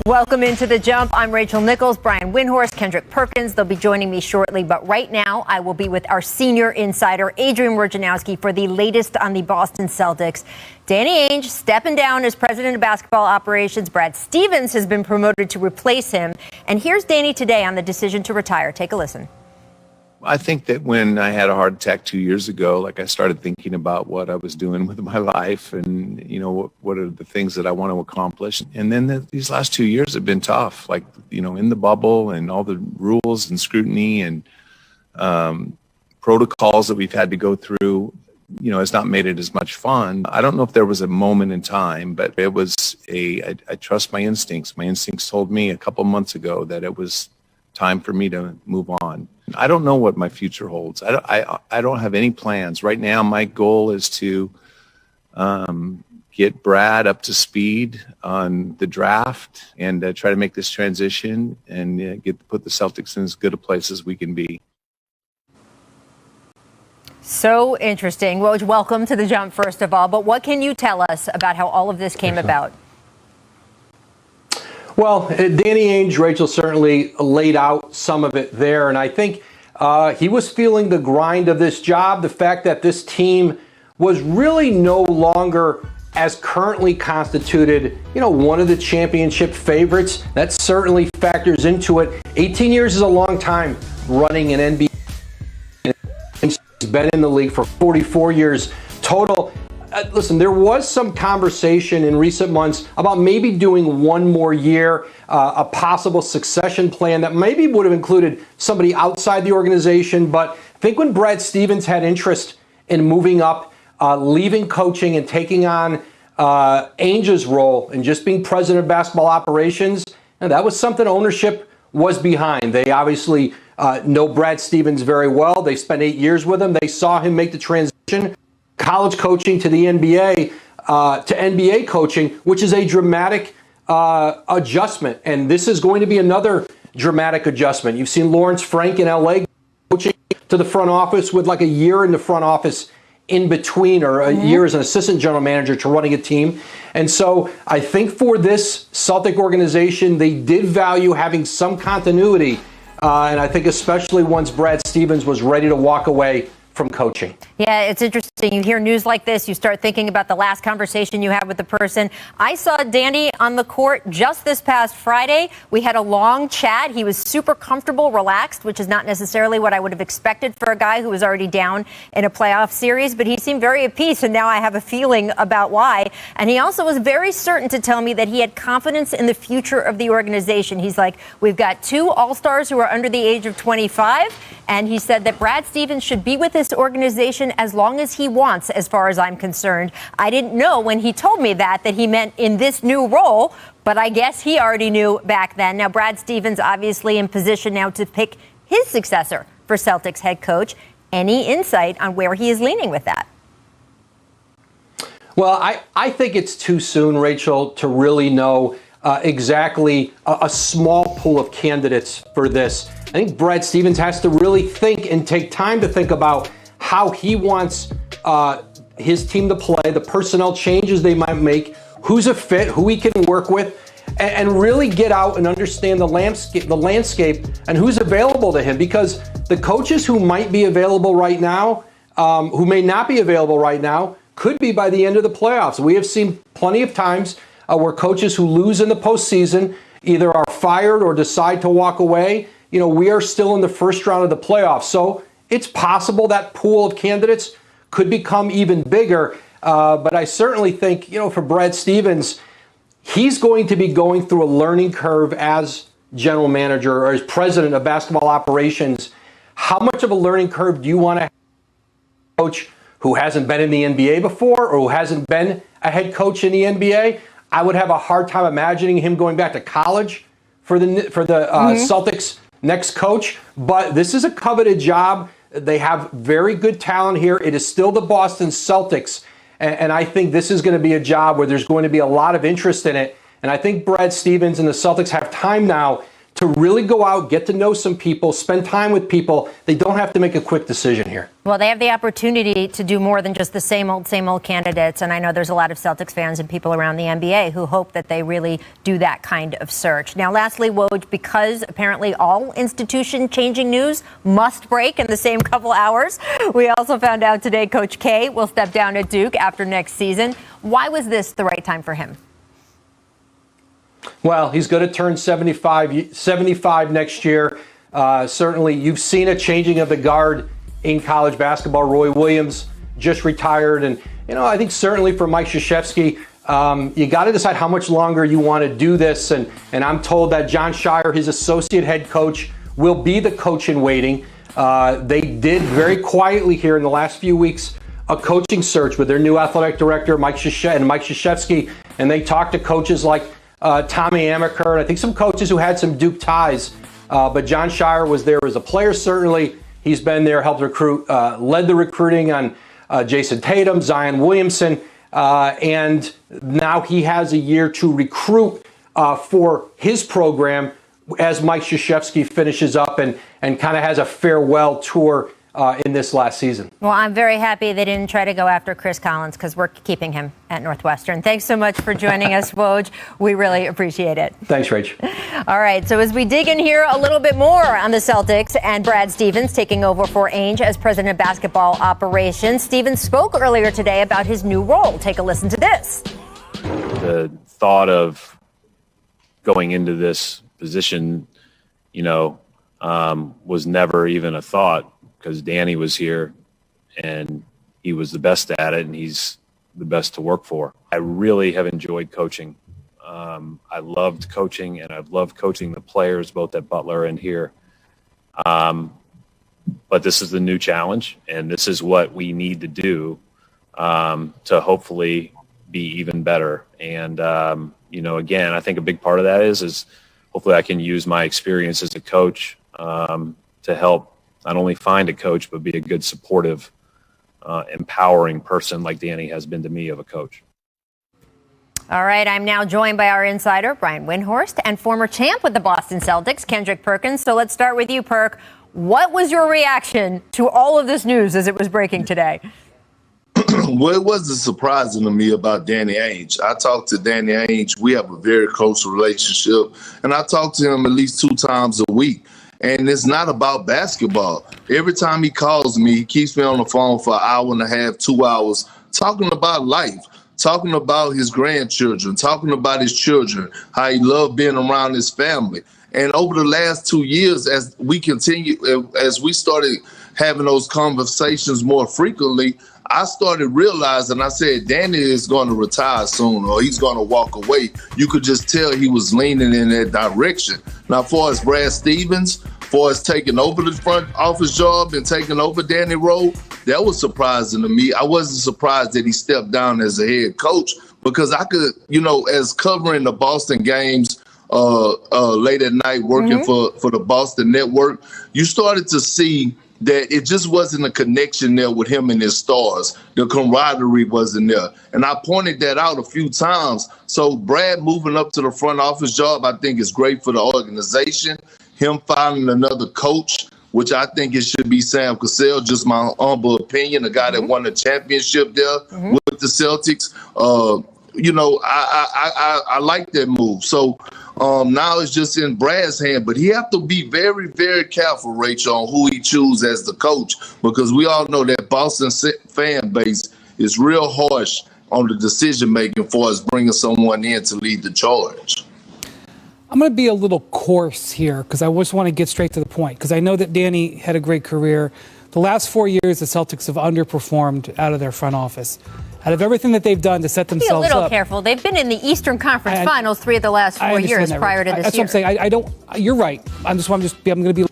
Welcome into The Jump. I'm Rachel Nichols, Brian Windhorst, Kendrick Perkins. They'll be joining me shortly. But right now, I will be with our senior insider, Adrian Wojnarowski, for the latest on the Boston Celtics. Danny Ainge stepping down as president of basketball operations. Brad Stevens has been promoted to replace him. And here's Danny today on the decision to retire. Take a listen. I think that when I had a heart attack 2 years ago, I started thinking about what I was doing with my life and, what are the things that I want to accomplish. And then these last 2 years have been tough, in the bubble and all the rules and scrutiny and protocols that we've had to go through, has not made it as much fun. I don't know if there was a moment in time, but it was I trust my instincts. My instincts told me a couple months ago that it was time for me to move on. I don't know what my future holds. I don't have any plans. Right now, my goal is to get Brad up to speed on the draft and try to make this transition and put the Celtics in as good a place as we can be. So interesting. Woj, welcome to The Jump, first of all. But what can you tell us about how all of this came about? Well, Danny Ainge, Rachel, certainly laid out some of it there. And I think he was feeling the grind of this job, the fact that this team was really no longer as currently constituted, one of the championship favorites. That certainly factors into it. 18 years is a long time running an NBA. He's been in the league for 44 years total. Listen, there was some conversation in recent months about maybe doing one more year, a possible succession plan that maybe would have included somebody outside the organization. But I think when Brad Stevens had interest in moving up, leaving coaching and taking on Ainge's role and just being president of basketball operations, and that was something ownership was behind. They obviously know Brad Stevens very well. They spent 8 years with him. They saw him make the transition. College coaching to the NBA, to NBA coaching, which is a dramatic adjustment. And this is going to be another dramatic adjustment. You've seen Lawrence Frank in LA coaching to the front office with like a year in the front office in between, or a year as an assistant general manager to running a team. And so I think for this Celtic organization, they did value having some continuity. And I think especially once Brad Stevens was ready to walk away from coaching. Yeah, it's interesting. You hear news like this, you start thinking about the last conversation you had with the person. I saw Danny on the court just this past Friday. We had a long chat. He was super comfortable, relaxed, which is not necessarily what I would have expected for a guy who was already down in a playoff series, but he seemed very at peace, and now I have a feeling about why. And he also was very certain to tell me that he had confidence in the future of the organization. He's like, we've got 2 All-Stars who are under the age of 25, and he said that Brad Stevens should be with this organization as long as he wants, as far as I'm concerned. I didn't know when he told me that he meant in this new role, but I guess he already knew back then. Now, Brad Stevens obviously in position now to pick his successor for Celtics head coach. Any insight on where he is leaning with that? Well, I think it's too soon, Rachel, to really know exactly a small pool of candidates for this. I think Brad Stevens has to really think and take time to think about how he wants his team to play, the personnel changes they might make, who's a fit, who he can work with, and really get out and understand the landscape and who's available to him. Because the coaches who might be available right now, who may not be available right now, could be by the end of the playoffs. We have seen plenty of times where coaches who lose in the postseason either are fired or decide to walk away. We are still in the first round of the playoffs. So it's possible that pool of candidates could become even bigger. But I certainly think, for Brad Stevens, he's going to be going through a learning curve as general manager or as president of basketball operations. How much of a learning curve do you want to have a coach who hasn't been in the NBA before or who hasn't been a head coach in the NBA? I would have a hard time imagining him going back to college for the Celtics next coach. But this is a coveted job. They have very good talent here. It is still the Boston Celtics. And I think this is going to be a job where there's going to be a lot of interest in it. And I think Brad Stevens and the Celtics have time now to really go out, get to know some people, spend time with people. They don't have to make a quick decision here. Well, they have the opportunity to do more than just the same old candidates. And I know there's a lot of Celtics fans and people around the NBA who hope that they really do that kind of search. Now, lastly, Woj, because apparently all institution-changing news must break in the same couple hours, we also found out today Coach K will step down at Duke after next season. Why was this the right time for him? Well, he's going to turn 75 next year. Certainly, you've seen a changing of the guard in college basketball. Roy Williams just retired. And, I think certainly for Mike Krzyzewski, you got to decide how much longer you want to do this. And I'm told that John Shire, his associate head coach, will be the coach in waiting. They did very quietly here in the last few weeks a coaching search with their new athletic director, Mike Krzyzewski. And they talked to coaches like Tommy Amaker, and I think some coaches who had some Duke ties. But John Shire was there as a player, certainly. He's been there, helped recruit, led the recruiting on Jason Tatum, Zion Williamson, and now he has a year to recruit for his program as Mike Krzyzewski finishes up and kind of has a farewell tour in this last season. Well, I'm very happy they didn't try to go after Chris Collins because we're keeping him at Northwestern. Thanks so much for joining us, Woj. We really appreciate it. Thanks, Rach. All right, so as we dig in here a little bit more on the Celtics and Brad Stevens taking over for Ainge as president of basketball operations, Stevens spoke earlier today about his new role. Take a listen to this. The thought of going into this position, was never even a thought, because Danny was here and he was the best at it and he's the best to work for. I really have enjoyed coaching. I loved coaching, and I've loved coaching the players both at Butler and here. But this is the new challenge, and this is what we need to do to hopefully be even better. And, again, I think a big part of that is hopefully I can use my experience as a coach to help not only find a coach, but be a good, supportive, empowering person like Danny has been to me of a coach. All right, I'm now joined by our insider, Brian Windhorst, and former champ with the Boston Celtics, Kendrick Perkins. So let's start with you, Perk. What was your reaction to all of this news as it was breaking today? Well, it wasn't surprising to me about Danny Ainge. I talked to Danny Ainge. We have a very close relationship, and I talk to him at least 2 times a week. And it's not about basketball. Every time he calls me, he keeps me on the phone for an hour and a half, 2 hours, talking about life, talking about his grandchildren, talking about his children, how he loved being around his family. And over the last 2 years, as we started having those conversations more frequently, I started realizing, I said, Danny is going to retire soon, or he's going to walk away. You could just tell he was leaning in that direction. Now, as far as Brad Stevens, for us taking over the front office job and taking over Danny Rowe, that was surprising to me. I wasn't surprised that he stepped down as a head coach, because I could, as covering the Boston games late at night, working for the Boston Network, you started to see that it just wasn't a connection there with him and his stars. The camaraderie wasn't there. And I pointed that out a few times. So Brad moving up to the front office job, I think is great for the organization. Him finding another coach, which I think it should be Sam Cassell, just my humble opinion, a guy that won the championship there with the Celtics. I like that move. So now it's just in Brad's hand, but he have to be very, very careful, Rachel, on who he chooses as the coach, because we all know that Boston fan base is real harsh on the decision making for us bringing someone in to lead the charge. I'm going to be a little coarse here because I just want to get straight to the point, because I know that Danny had a great career. The last 4 years, the Celtics have underperformed out of their front office. Out of everything that they've done to set themselves up. Be a little careful. They've been in the Eastern Conference Finals 3 of the last 4 years prior to this year. That's what I'm saying. I don't. You're right. I'm going to be.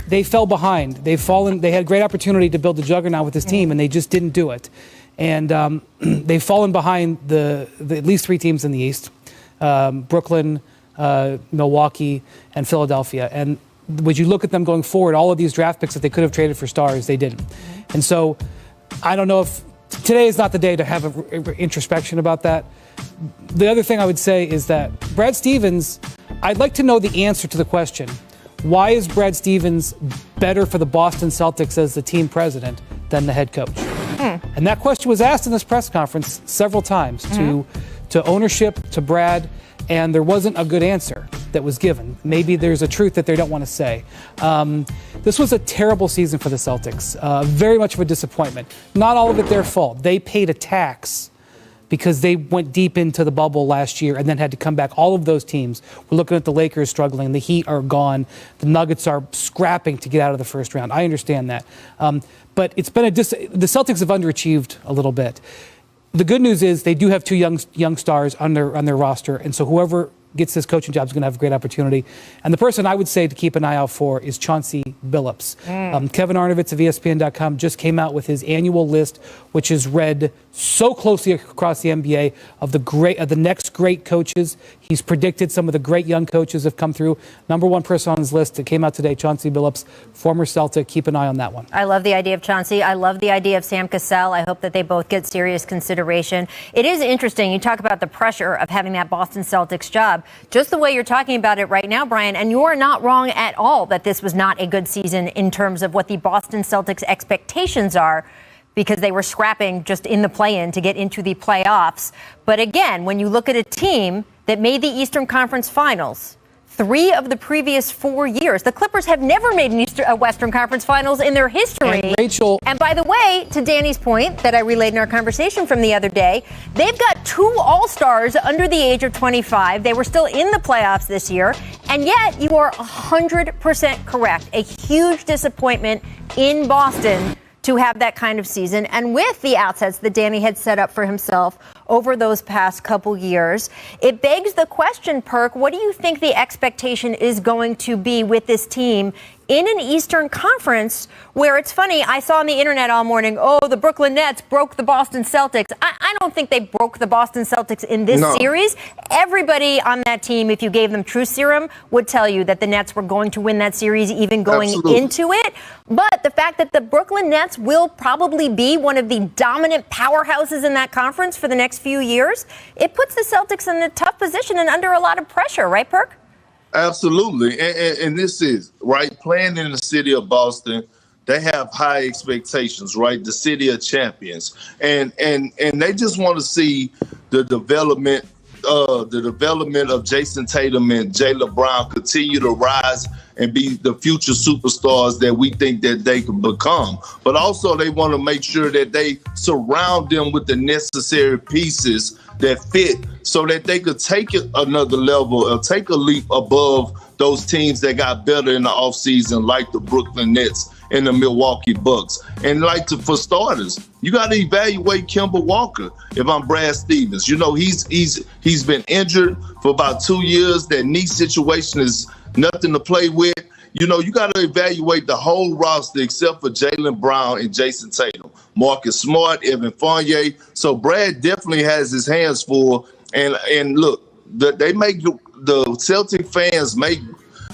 They fell behind. They've fallen. They had great opportunity to build a juggernaut with this team, and they just didn't do it. And they've fallen behind the at least 3 teams in the East: Brooklyn, Milwaukee, and Philadelphia. And would you look at them going forward? All of these draft picks that they could have traded for stars, they didn't. And so, I don't know if. Today is not the day to have an introspection about that. The other thing I would say is that Brad Stevens I'd like to know the answer to the question, why is Brad Stevens better for the Boston Celtics as the team president than the head coach? And that question was asked in this press conference several times to ownership, to Brad, and there wasn't a good answer that was given. Maybe there's a truth that they don't want to say. This was a terrible season for the Celtics, very much of a disappointment. Not all of it their fault. They paid a tax because they went deep into the bubble last year and then had to come back. All of those teams. We're looking at the Lakers struggling. The Heat are gone. The Nuggets are scrapping to get out of the first round. I understand that. But it's been the Celtics have underachieved a little bit. The good news is they do have two young stars on their roster, and so whoever gets this coaching job is going to have a great opportunity. And the person I would say to keep an eye out for is Chauncey Billups. Kevin Arnovitz of ESPN.com just came out with his annual list, which is read so closely across the NBA of the next great coaches. He's predicted some of the great young coaches have come through. Number one person on his list that came out today, Chauncey Billups, former Celtic. Keep an eye on that one. I love the idea of Chauncey. I love the idea of Sam Cassell. I hope that they both get serious consideration. It is interesting. You talk about the pressure of having that Boston Celtics job. Just the way you're talking about it right now, Brian, and you're not wrong at all that this was not a good season in terms of what the Boston Celtics expectations are, because they were scrapping just in the play-in to get into the playoffs. But again, when you look at a team that made the Eastern Conference Finals 3 of the previous 4 years, the Clippers have never made a Western Conference Finals in their history. And by the way, to Danny's point that I relayed in our conversation from the other day, they've got 2 All-Stars under the age of 25. They were still in the playoffs this year. And yet you are 100% correct. A huge disappointment in Boston to have that kind of season, and with the outsets that Danny had set up for himself over those past couple years. It begs the question, Perk, what do you think the expectation is going to be with this team in an Eastern Conference where it's funny, I saw on the internet all morning, the Brooklyn Nets broke the Boston Celtics. I don't think they broke the Boston Celtics in this series. Everybody on that team, if you gave them true serum, would tell you that the Nets were going to win that series even going into it. But the fact that the Brooklyn Nets will probably be one of the dominant powerhouses in that conference for the next few years, it puts the Celtics in a tough position and under a lot of pressure, right, Perk? Absolutely. And this is, right, playing in the city of Boston, they have high expectations, right? The city of champions. And they just want to see the development of Jason Tatum and Jaylen Brown continue to rise and be the future superstars that we think that they can become. But also they want to make sure that they surround them with the necessary pieces that fit so that they could take it another level or take a leap above those teams that got better in the offseason, like the Brooklyn Nets and the Milwaukee Bucks. And for starters, you got to evaluate Kemba Walker. If I'm Brad Stevens, he's been injured for about 2 years. That knee situation is nothing to play with. You got to evaluate the whole roster except for Jaylen Brown and Jason Tatum, Marcus Smart, Evan Fournier. So Brad definitely has his hands full. And look, they make the Celtic fans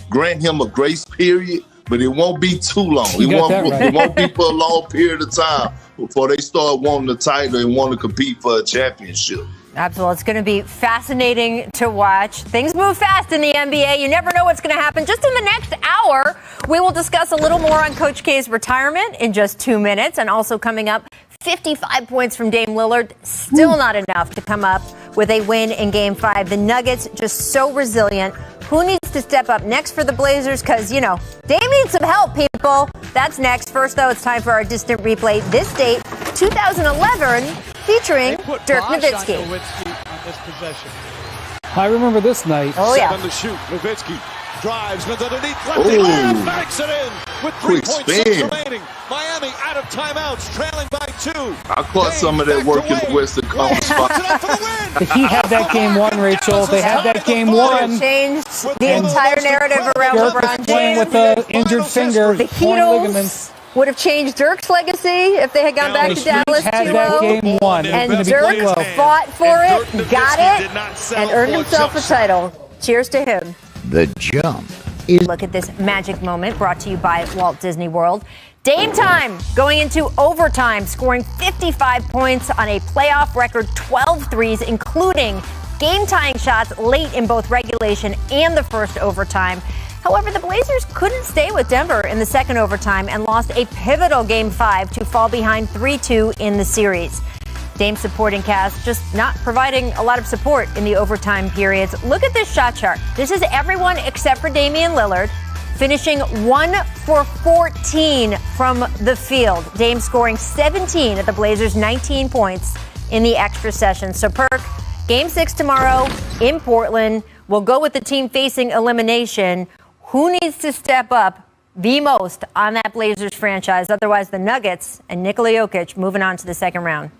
grant him a grace period, but it won't be too long. It won't be for a long period of time before they start wanting the title and want to compete for a championship. Absolutely. It's going to be fascinating to watch. Things move fast in the NBA. You never know what's going to happen. Just in the next hour, we will discuss a little more on Coach K's retirement in just 2 minutes. And also coming up, 55 points from Dame Lillard. Still not enough to come up with a win in Game 5. The Nuggets just so resilient. Who needs to step up next for the Blazers? Because, Dame needs some help, people. That's next. First, though, it's time for our distant replay. This date, 2011, featuring Dirk Nowitzki. I remember this night. Oh, yeah. 7 to shoot. Nowitzki drives, goes underneath, left, banks it in with 3.6 remaining. Miami out of timeouts, trailing by 2. I caught some of that work in the Western Conference. The Heat had that game won, Rachel. They had that game won. Changed the entire narrative around LeBron James. With an injured finger, the Heatles would have changed Dirk's legacy if they had gone back to Dallas 2-0. That game won. And Dirk fought for it, got it, and earned himself a title. Cheers to him. The Jump. Look at this magic moment brought to you by Walt Disney World. Dame time going into overtime, scoring 55 points on a playoff record 12 threes, including game-tying shots late in both regulation and the first overtime. However, the Blazers couldn't stay with Denver in the second overtime and lost a pivotal Game 5 to fall behind 3-2 in the series. Dame's supporting cast just not providing a lot of support in the overtime periods. Look at this shot chart. This is everyone except for Damian Lillard, finishing 1 for 14 from the field. Dame scoring 17 at the Blazers' 19 points in the extra session. So, Perk, Game 6 tomorrow in Portland. We'll go with the team facing elimination. Who needs to step up the most on that Blazers franchise? Otherwise, the Nuggets and Nikola Jokic moving on to the second round.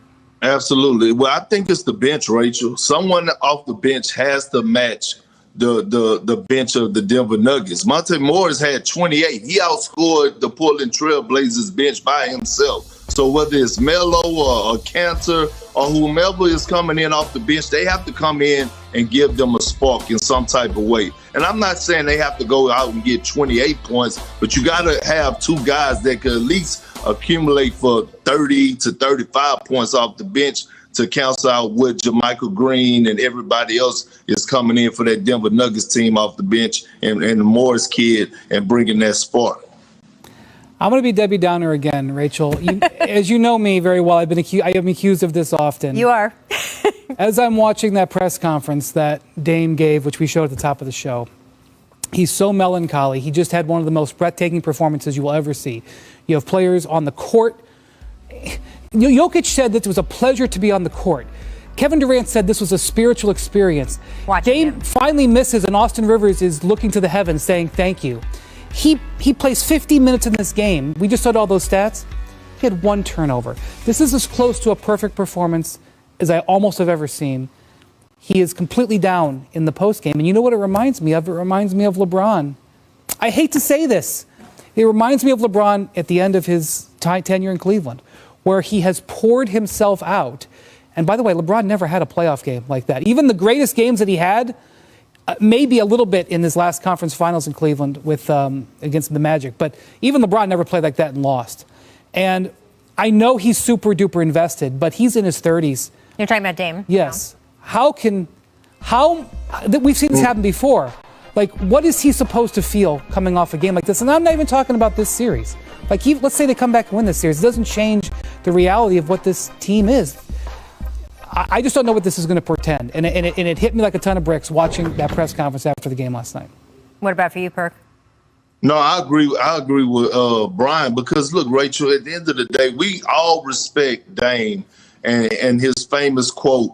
Absolutely. Well, I think it's the bench, Rachel. Someone off the bench has to match the bench of the Denver Nuggets. Monte Morris had 28. He outscored the Portland Trail Blazers bench by himself. So whether it's Melo or Cantor or whomever is coming in off the bench, they have to come in and give them a spark in some type of way. And I'm not saying they have to go out and get 28 points, but you got to have two guys that could at least accumulate for 30 to 35 points off the bench to cancel out what Jermichael Green and everybody else is coming in for that Denver Nuggets team off the bench and the Morris kid and bringing that spark. I'm going to be Debbie Downer again, Rachel. As you know me very well, I am accused of this often. You are. As I'm watching that press conference that Dame gave, which we showed at the top of the show, he's so melancholy. He just had one of the most breathtaking performances you will ever see. You have players on the court. Jokic said that it was a pleasure to be on the court. Kevin Durant said this was a spiritual experience. Dame finally misses, and Austin Rivers is looking to the heavens saying thank you. He plays 50 minutes in this game. We just saw all those stats. He had one turnover. This is as close to a perfect performance as I almost have ever seen. He is completely down in the postgame. And you know what it reminds me of? It reminds me of LeBron. I hate to say this. It reminds me of LeBron at the end of his tenure in Cleveland, where he has poured himself out. And by the way, LeBron never had a playoff game like that. Even the greatest games that he had, maybe a little bit in his last conference finals in Cleveland with against the Magic. But even LeBron never played like that and lost. And I know he's super duper invested, but he's in his 30s. You're talking about Dame? Yes. We've seen this happen before. Like, what is he supposed to feel coming off a game like this? And I'm not even talking about this series. Like, let's say they come back and win this series. It doesn't change the reality of what this team is. I just don't know what this is going to portend. And it hit me like a ton of bricks watching that press conference after the game last night. What about for you, Perk? No, I agree with Brian, because, look, Rachel, at the end of the day, we all respect Dame and his famous quote,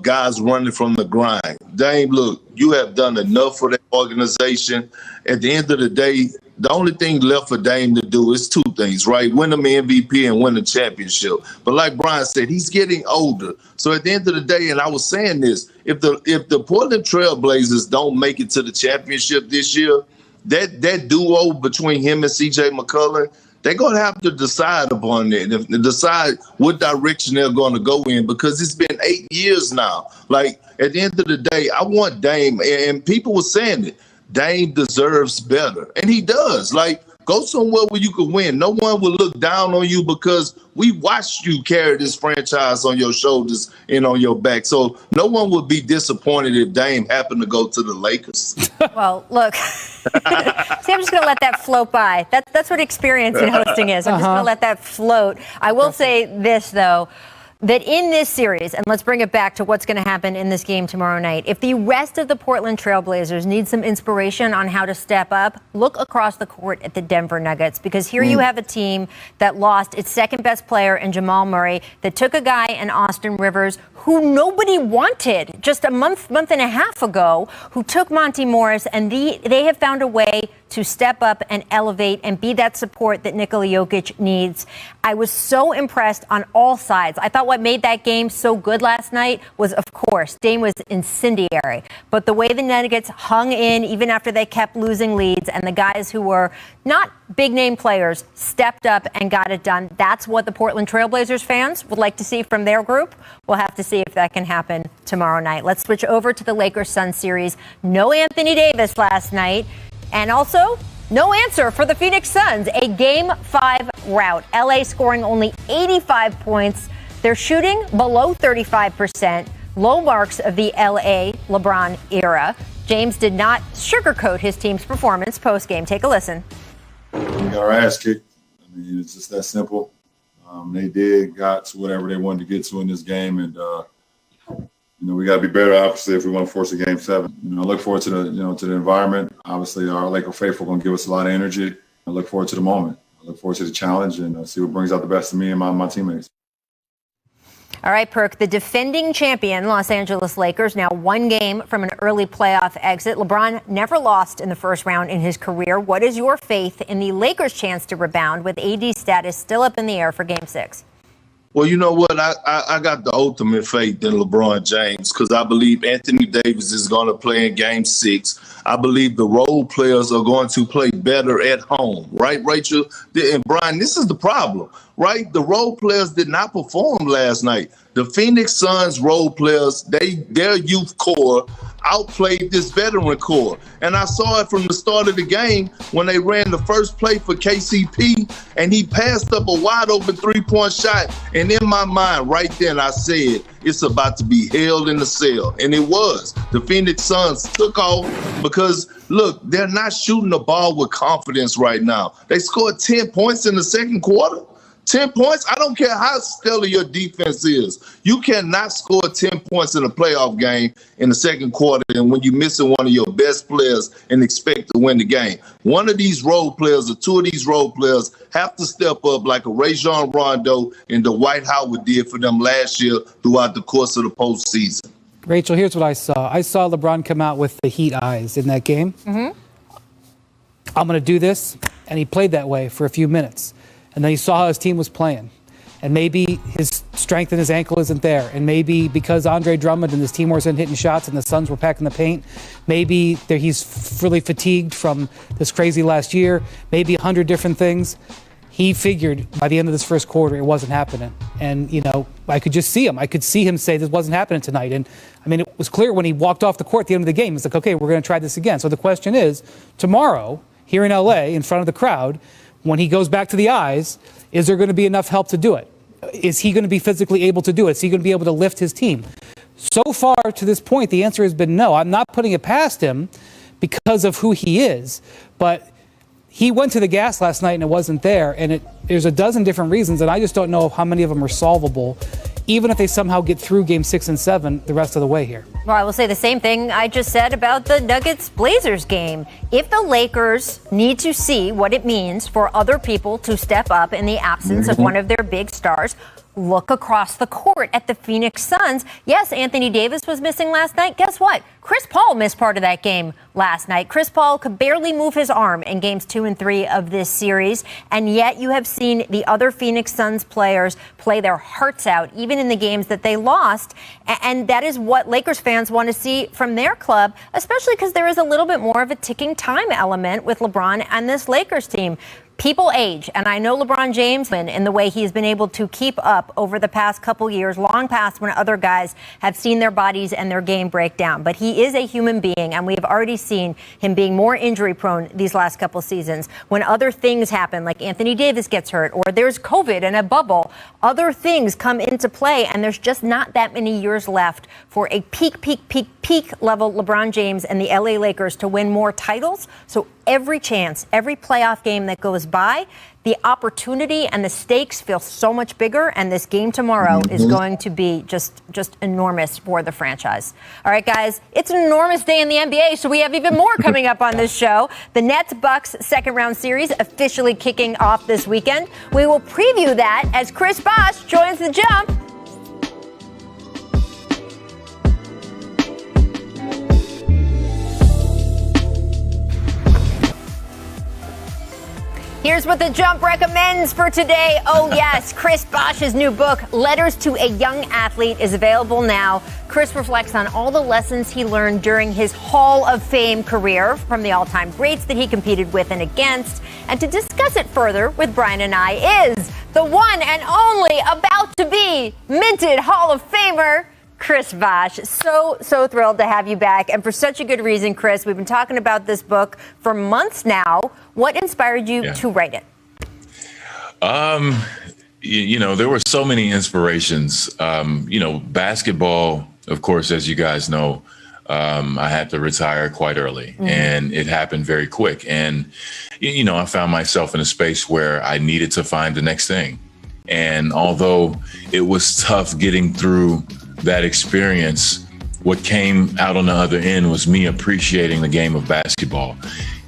guys running from the grind. Dame, look, you have done enough for that organization. At the end of the day, the only thing left for Dame to do is two things, right? Win them MVP and win the championship. But like Brian said, he's getting older. So at the end of the day, and I was saying this, if the Portland Trail Blazers don't make it to the championship this year, that duo between him and C.J. McCollum, they're going to have to decide upon it and decide what direction they're going to go in, because it's been 8 years now. Like, at the end of the day, I want Dame, and people were saying it, Dame deserves better. And he does. Like, go somewhere where you can win. No one will look down on you, because we watched you carry this franchise on your shoulders and on your back. So no one would be disappointed if Dame happened to go to the Lakers. Well, look, see, I'm just going to let that float by. That's what experience in hosting is. I'm just going to let that float. I will say this, though, that in this series, and let's bring it back to what's going to happen in this game tomorrow night, if the rest of the Portland Trail Blazers need some inspiration on how to step up, look across the court at the Denver Nuggets, because here you have a team that lost its second best player in Jamal Murray, that took a guy in Austin Rivers who nobody wanted just a month and a half ago, who took Monte Morris, and they have found a way to step up and elevate and be that support that Nikola Jokic needs. I was so impressed on all sides. I thought what made that game so good last night was, of course, Dame was incendiary. But the way the Nuggets hung in, even after they kept losing leads, and the guys who were not big-name players stepped up and got it done. That's what the Portland Trail Blazers fans would like to see from their group. We'll have to see if that can happen tomorrow night. Let's switch over to the Lakers-Suns series. No Anthony Davis last night. And also, no answer for the Phoenix Suns. A Game 5 rout. LA scoring only 85 points. They're shooting below 35%. low marks of the LA LeBron era. James did not sugarcoat his team's performance post-game. Take a listen. We got our ass kicked. I mean, it's just that simple. They got to whatever they wanted to get to in this game, and we got to be better, obviously, if we want to force a game 7. I look forward to the environment. Obviously, our Laker faithful going to give us a lot of energy. I look forward to the moment. I look forward to the challenge and see what brings out the best of me and my teammates. All right, Perk, the defending champion Los Angeles Lakers now 1 game from an early playoff exit. LeBron never lost in the first round in his career. What is your faith in the Lakers' chance to rebound with AD status still up in the air for Game 6? Well, you know what? I got the ultimate faith in LeBron James because I believe Anthony Davis is going to play in Game 6. I believe the role players are going to play better at home, right, Rachel? And Brian, this is the problem, right? The role players did not perform last night. The Phoenix Suns role players, their youth core outplayed this veteran core. And I saw it from the start of the game when they ran the first play for KCP and he passed up a wide open 3-point shot. And in my mind right then I said, it's about to be held in the cell. And it was. The Phoenix Suns took off because, look, they're not shooting the ball with confidence right now. They scored 10 points in the second quarter. 10 points? I don't care how stellar your defense is. You cannot score 10 points in a playoff game in the second quarter and when you're missing one of your best players and expect to win the game. One of these role players or 2 of these role players have to step up like a Rajon Rondo and Dwight Howard did for them last year throughout the course of the postseason. Rachel, here's what I saw. I saw LeBron come out with the Heat eyes in that game. I'm going to do this, and he played that way for a few minutes. And then he saw how his team was playing. And maybe his strength in his ankle isn't there. And maybe because Andre Drummond and his team wasn't hitting shots and the Suns were packing the paint, maybe he's really fatigued from this crazy last year, maybe 100 different things. He figured by the end of this first quarter, it wasn't happening. And, I could just see him. I could see him say this wasn't happening tonight. And, it was clear when he walked off the court at the end of the game. It's like, okay, we're going to try this again. So the question is, tomorrow, here in L.A., in front of the crowd, when he goes back to the eyes, is there going to be enough help to do it? Is he going to be physically able to do it? Is he going to be able to lift his team? So far to this point, the answer has been no. I'm not putting it past him because of who he is, but he went to the gas last night and it wasn't there, and there's a dozen different reasons, and I just don't know how many of them are solvable, even if they somehow get through Game 6 and 7 the rest of the way here. Well, I will say the same thing I just said about the Nuggets-Blazers game. If the Lakers need to see what it means for other people to step up in the absence of one of their big stars, look across the court at the Phoenix Suns. Yes, Anthony Davis was missing last night. Guess what? Chris Paul missed part of that game last night. Chris Paul could barely move his arm in games 2 and 3 of this series. And yet you have seen the other Phoenix Suns players play their hearts out, even in the games that they lost. And that is what Lakers fans want to see from their club, especially because there is a little bit more of a ticking time element with LeBron and this Lakers team. People age, and I know LeBron James in the way he's been able to keep up over the past couple years, long past when other guys have seen their bodies and their game break down. But he is a human being, and we have already seen him being more injury prone these last couple seasons. When other things happen, like Anthony Davis gets hurt, or there's COVID and a bubble, other things come into play, and there's just not that many years left for a peak level LeBron James and the LA Lakers to win more titles. So every chance, every playoff game that goes by, the opportunity and the stakes feel so much bigger, and this game tomorrow is going to be just enormous for the franchise. All right, guys, it's an enormous day in the NBA, so we have even more coming up on this show. The Nets-Bucks second-round series officially kicking off this weekend. We will preview that as Chris Bosh joins The Jump. Here's what The Jump recommends for today. Oh, yes, Chris Bosh's new book, Letters to a Young Athlete, is available now. Chris reflects on all the lessons he learned during his Hall of Fame career from the all-time greats that he competed with and against. And to discuss it further with Brian and I is the one and only about to be minted Hall of Famer, Chris Bosh. So thrilled to have you back, and for such a good reason, Chris. We've been talking about this book for months now. What inspired you to write it? There were so many inspirations. Basketball of course, as you guys know, I had to retire quite early, and it happened very quick. And, you know, I found myself in a space where I needed to find the next thing. And although it was tough getting through that experience, what came out on the other end was me appreciating the game of basketball.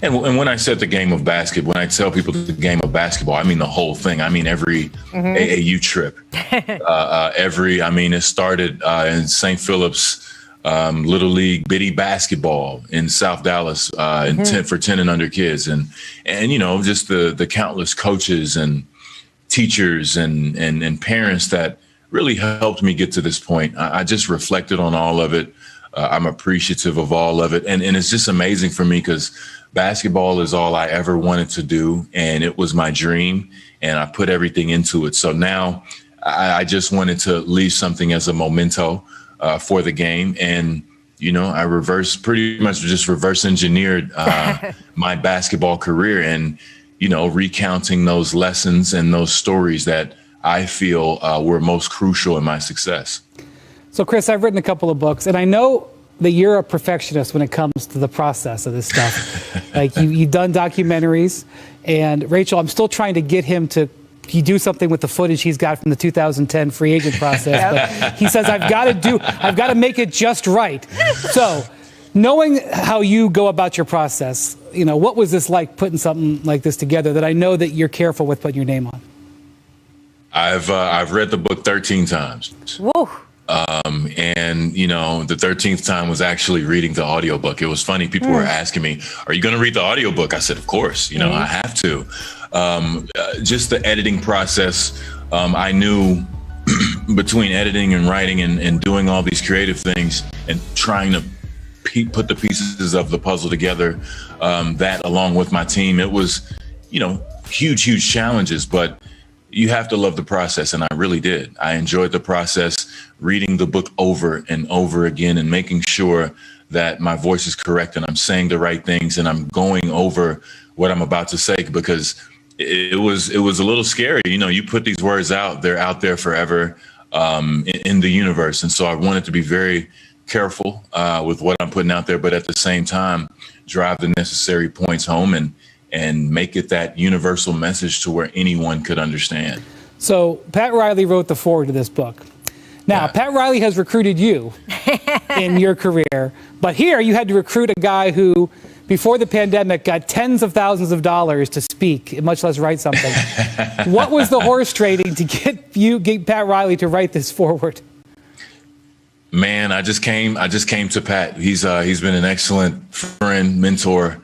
And when I said the game of basketball, when I tell people the game of basketball, I mean the whole thing. I mean every AAU trip, it started in St. Philip's Little League Biddy basketball in South Dallas for 10 and under kids. And you know, just the countless coaches and teachers and parents that really helped me get to this point. I just reflected on all of it. I'm appreciative of all of it. And it's just amazing for me because basketball is all I ever wanted to do. And it was my dream. And I put everything into it. So now I just wanted to leave something as a memento for the game. And, you know, I pretty much reverse engineered my basketball career and, you know, recounting those lessons and those stories that I feel were most crucial in my success. So, Chris, I've written a couple of books, and I know that you're a perfectionist when it comes to the process of this stuff. Like, you've done documentaries, and Rachel, I'm still trying to get him to do something with the footage he's got from the 2010 free agent process. But he says, I've got to make it just right. So, knowing how you go about your process, you know, what was this like putting something like this together that I know that you're careful with putting your name on? I've read the book 13 times. Whoa. And, you know, the 13th time was actually reading the audiobook. It was funny. People were asking me, are you going to read the audiobook? I said, of course, you know, I have to. Just the editing process. I knew between editing and writing and doing all these creative things and trying to put the pieces of the puzzle together, that along with my team, it was, you know, huge challenges, but you have to love the process. And I really did. I enjoyed the process, reading the book over and over again and making sure that my voice is correct and I'm saying the right things and I'm going over what I'm about to say, because it was a little scary. You know, you put these words out, they're out there forever in the universe. And so I wanted to be very careful with what I'm putting out there, but at the same time, drive the necessary points home and make it that universal message to where anyone could understand. So Pat Riley wrote the foreword to this book. Now, Pat Riley has recruited you in your career, but here you had to recruit a guy who, before the pandemic, got tens of thousands of dollars to speak, much less write something. What was the horse trading to get Pat Riley to write this foreword? Man, I just came to Pat. He's been an excellent friend, mentor.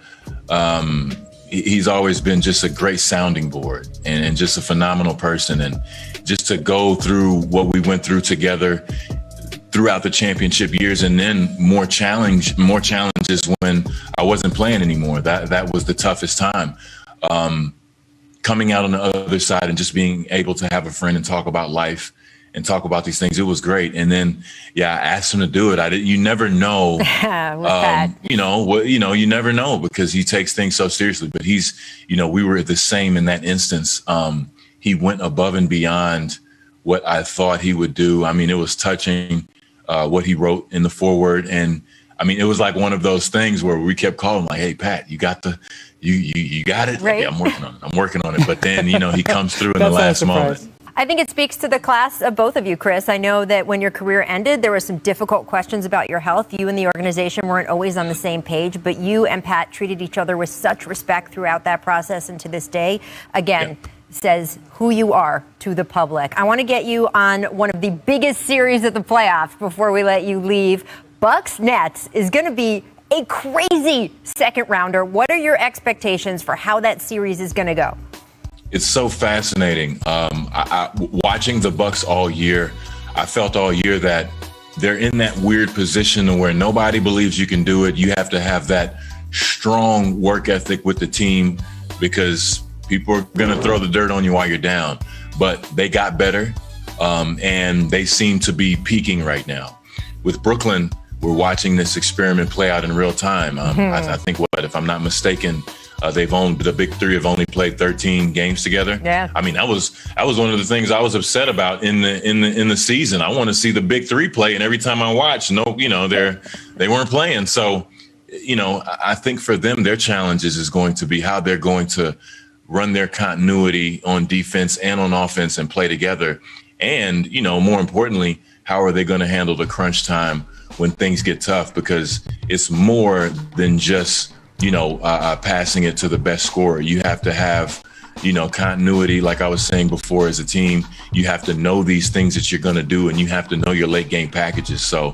He's always been just a great sounding board and just a phenomenal person. And just to go through what we went through together throughout the championship years, and then more challenges when I wasn't playing anymore. That was the toughest time. Coming out on the other side and just being able to have a friend and talk about life and talk about these things. It was great. And then, I asked him to do it. You never know, you never know, because he takes things so seriously, but we were the same in that instance. He went above and beyond what I thought he would do. I mean, it was touching, what he wrote in the foreword. And I mean, it was like one of those things where we kept calling like, hey, Pat, you got you got it. Right. Yeah, I'm working on it. But then, he comes through in the last moment. I think it speaks to the class of both of you, Chris. I know that when your career ended, there were some difficult questions about your health. You and the organization weren't always on the same page, but you and Pat treated each other with such respect throughout that process, and to this day, again, says who you are to the public. I want to get you on one of the biggest series of the playoffs before we let you leave. Bucks Nets is going to be a crazy second rounder. What are your expectations for how that series is going to go? It's so fascinating. Watching the Bucks all year, I felt all year that they're in that weird position where nobody believes you can do it. You have to have that strong work ethic with the team because people are going to throw the dirt on you while you're down. But they got better, and they seem to be peaking right now. With Brooklyn, we're watching this experiment play out in real time. I think if I'm not mistaken, the big three have only played 13 games together. Yeah. I mean, that was one of the things I was upset about in the season. I want to see the big three play, and every time I watch, they weren't playing. So, I think for them, their challenges is going to be how they're going to run their continuity on defense and on offense and play together. And, more importantly, how are they going to handle the crunch time when things get tough? Because it's more than just, passing it to the best scorer. You have to have, continuity. Like I was saying before, as a team, you have to know these things that you're going to do, and you have to know your late game packages. So,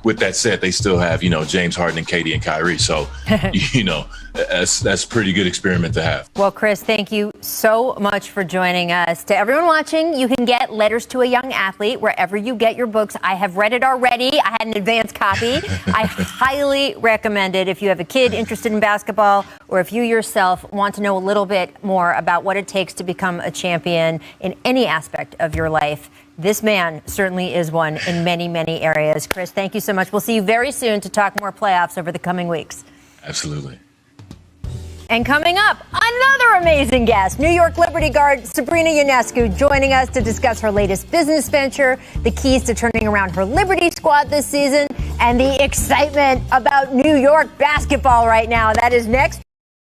with that said, they still have, James Harden and Katie and Kyrie. So, that's a pretty good experiment to have. Well, Chris, thank you so much for joining us. To everyone watching, you can get Letters to a Young Athlete wherever you get your books. I have read it already. I had an advance copy. I highly recommend it if you have a kid interested in basketball, or if you yourself want to know a little bit more about what it takes to become a champion in any aspect of your life. This man certainly is one in many, many areas. Chris, thank you so much. We'll see you very soon to talk more playoffs over the coming weeks. Absolutely. And coming up, another amazing guest, New York Liberty guard Sabrina Ionescu, joining us to discuss her latest business venture, the keys to turning around her Liberty squad this season, and the excitement about New York basketball right now. That is next.